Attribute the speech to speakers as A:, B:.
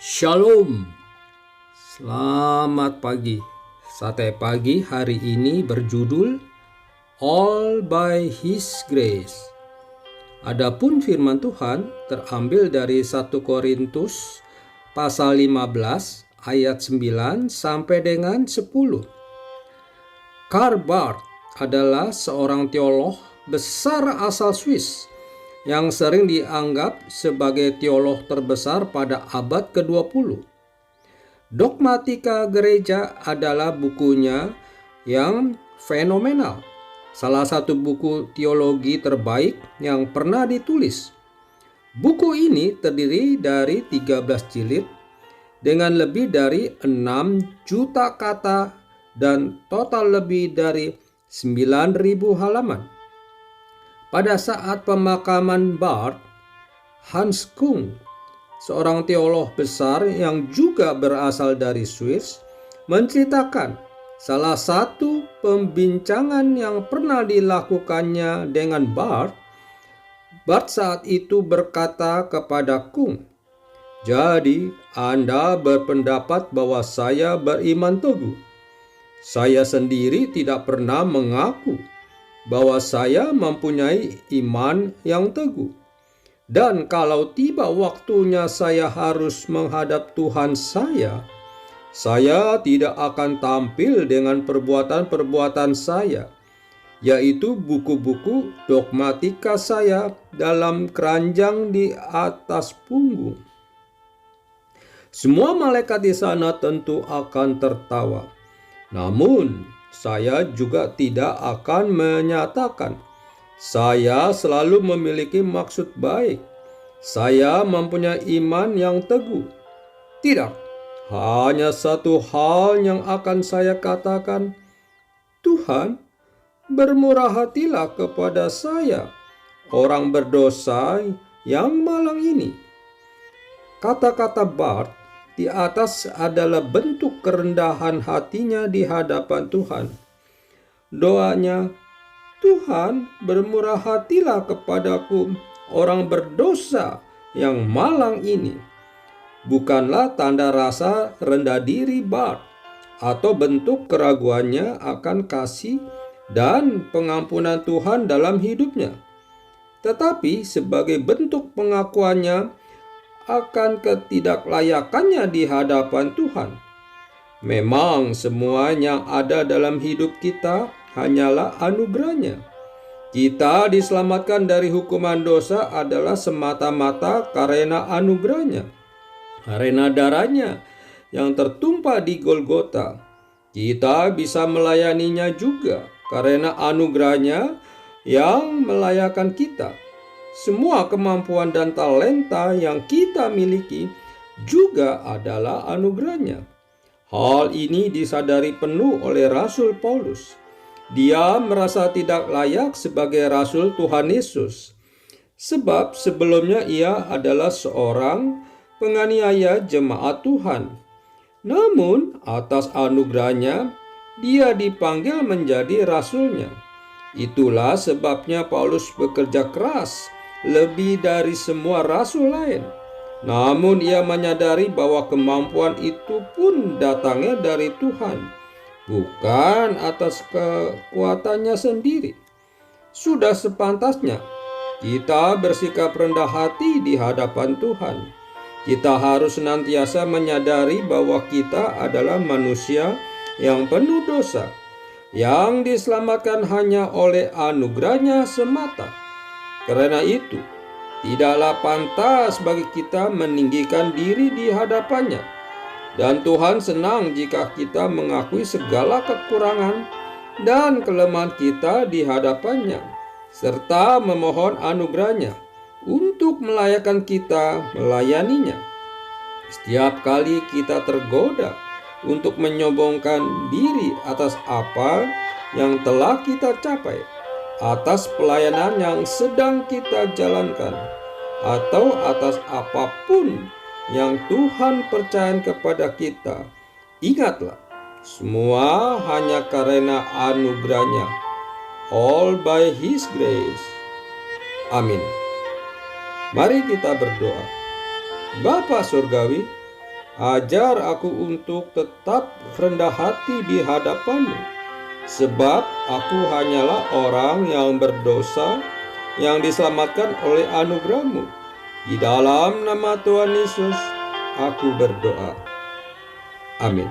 A: Shalom, selamat pagi. Sate pagi hari ini berjudul All by His Grace. Adapun firman Tuhan terambil dari 1 Korintus pasal 15 ayat 9 sampai dengan 10. Karl Barth adalah seorang teolog besar asal Swiss yang sering dianggap sebagai teolog terbesar pada abad ke-20. Dogmatika Gereja adalah bukunya yang fenomenal, salah satu buku teologi terbaik yang pernah ditulis. Buku ini terdiri dari 13 jilid dengan lebih dari 6 juta kata dan total lebih dari 9.000 halaman. Pada saat pemakaman Barth, Hans Küng, seorang teolog besar yang juga berasal dari Swiss, menceritakan salah satu pembincangan yang pernah dilakukannya dengan Barth. Barth saat itu berkata kepada Küng, "Jadi Anda berpendapat bahwa saya beriman teguh. Saya sendiri tidak pernah mengaku bahwa saya mempunyai iman yang teguh. Dan kalau tiba waktunya saya harus menghadap Tuhan saya tidak akan tampil dengan perbuatan-perbuatan saya, yaitu buku-buku dogmatika saya dalam keranjang di atas punggung. Semua malaikat di sana tentu akan tertawa. Namun, saya juga tidak akan menyatakan saya selalu memiliki maksud baik. Saya mempunyai iman yang teguh. Tidak, hanya satu hal yang akan saya katakan. Tuhan, bermurah hatilah kepada saya, orang berdosa yang malang ini." Kata-kata Barth di atas adalah bentuk kerendahan hatinya di hadapan Tuhan. Doanya, "Tuhan, bermurah hatilah kepadaku, orang berdosa yang malang ini," bukanlah tanda rasa rendah diri Barth atau bentuk keraguannya akan kasih dan pengampunan Tuhan dalam hidupnya, tetapi sebagai bentuk pengakuannya akan ketidaklayakannya di hadapan Tuhan. Memang semua yang ada dalam hidup kita hanyalah anugerahnya. Kita diselamatkan dari hukuman dosa adalah semata-mata karena anugerahnya, karena darahnya yang tertumpah di Golgota. Kita bisa melayaninya juga karena anugerahnya yang melayakkan kita. Semua kemampuan dan talenta yang kita miliki juga adalah anugerahnya. Hal ini disadari penuh oleh Rasul Paulus. Dia merasa tidak layak sebagai Rasul Tuhan Yesus, sebab sebelumnya ia adalah seorang penganiaya jemaat Tuhan. Namun atas anugerahnya, dia dipanggil menjadi rasulnya. Itulah sebabnya Paulus bekerja keras lebih dari semua rasul lain. Namun ia menyadari bahwa kemampuan itu pun datangnya dari Tuhan, bukan atas kekuatannya sendiri. Sudah sepantasnya kita bersikap rendah hati di hadapan Tuhan. Kita harus senantiasa menyadari bahwa kita adalah manusia yang penuh dosa, yang diselamatkan hanya oleh anugerahnya semata. Karena itu, tidaklah pantas bagi kita meninggikan diri di hadapannya. Dan Tuhan senang jika kita mengakui segala kekurangan dan kelemahan kita di hadapannya, serta memohon anugerahnya untuk melayakkan kita melayaninya. Setiap kali kita tergoda untuk menyombongkan diri atas apa yang telah kita capai, atas pelayanan yang sedang kita jalankan, atau atas apapun yang Tuhan percayakan kepada kita, ingatlah, semua hanya karena anugerahnya. All by His grace. Amin. Mari kita berdoa. Bapa Surgawi, Ajar aku untuk tetap rendah hati di hadapan-Mu, sebab aku hanyalah orang yang berdosa yang diselamatkan oleh anugerah-Mu. Di dalam nama Tuhan Yesus, aku berdoa. Amin.